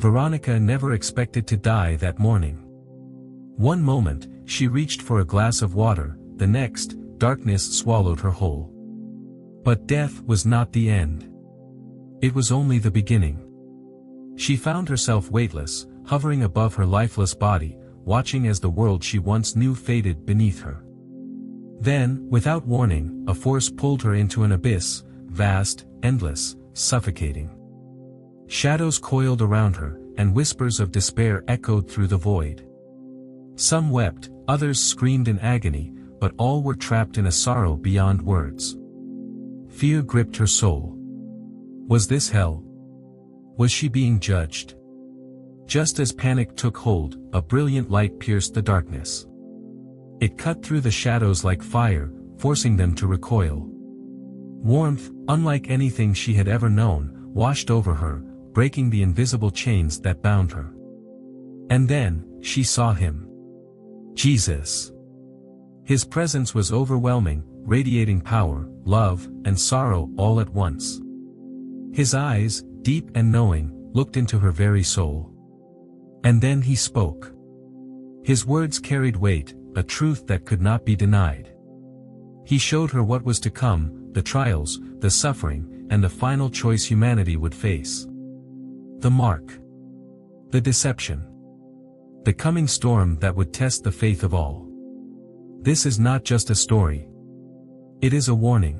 Veronica never expected to die that morning. One moment, she reached for a glass of water, the next, darkness swallowed her whole. But death was not the end. It was only the beginning. She found herself weightless, hovering above her lifeless body, watching as the world she once knew faded beneath her. Then, without warning, a force pulled her into an abyss, vast, endless, suffocating. Shadows coiled around her, and whispers of despair echoed through the void. Some wept, others screamed in agony, but all were trapped in a sorrow beyond words. Fear gripped her soul. Was this hell? Was she being judged? Just as panic took hold, a brilliant light pierced the darkness. It cut through the shadows like fire, forcing them to recoil. Warmth, unlike anything she had ever known, washed over her, breaking the invisible chains that bound her. And then, she saw him. Jesus. His presence was overwhelming, radiating power, love, and sorrow all at once. His eyes, deep and knowing, looked into her very soul. And then he spoke. His words carried weight, a truth that could not be denied. He showed her what was to come, the trials, the suffering, and the final choice humanity would face. The mark. The deception. The coming storm that would test the faith of all. This is not just a story. It is a warning.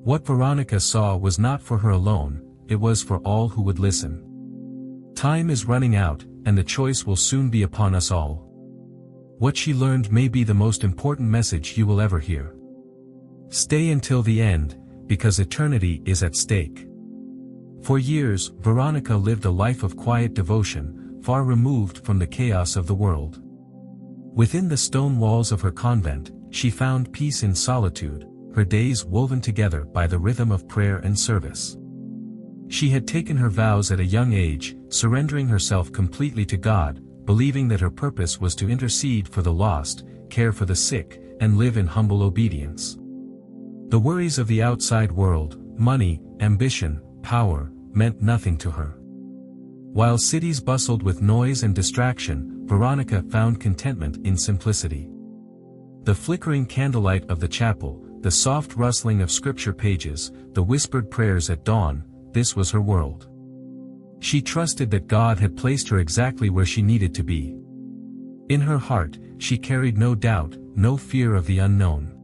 What Veronica saw was not for her alone, it was for all who would listen. Time is running out, and the choice will soon be upon us all. What she learned may be the most important message you will ever hear. Stay until the end, because eternity is at stake. For years, Veronica lived a life of quiet devotion, far removed from the chaos of the world. Within the stone walls of her convent, she found peace in solitude, her days woven together by the rhythm of prayer and service. She had taken her vows at a young age, surrendering herself completely to God, believing that her purpose was to intercede for the lost, care for the sick, and live in humble obedience. The worries of the outside world, money, ambition, power, meant nothing to her. While cities bustled with noise and distraction, Veronica found contentment in simplicity. The flickering candlelight of the chapel, the soft rustling of scripture pages, the whispered prayers at dawn, this was her world. She trusted that God had placed her exactly where she needed to be. In her heart, she carried no doubt, no fear of the unknown.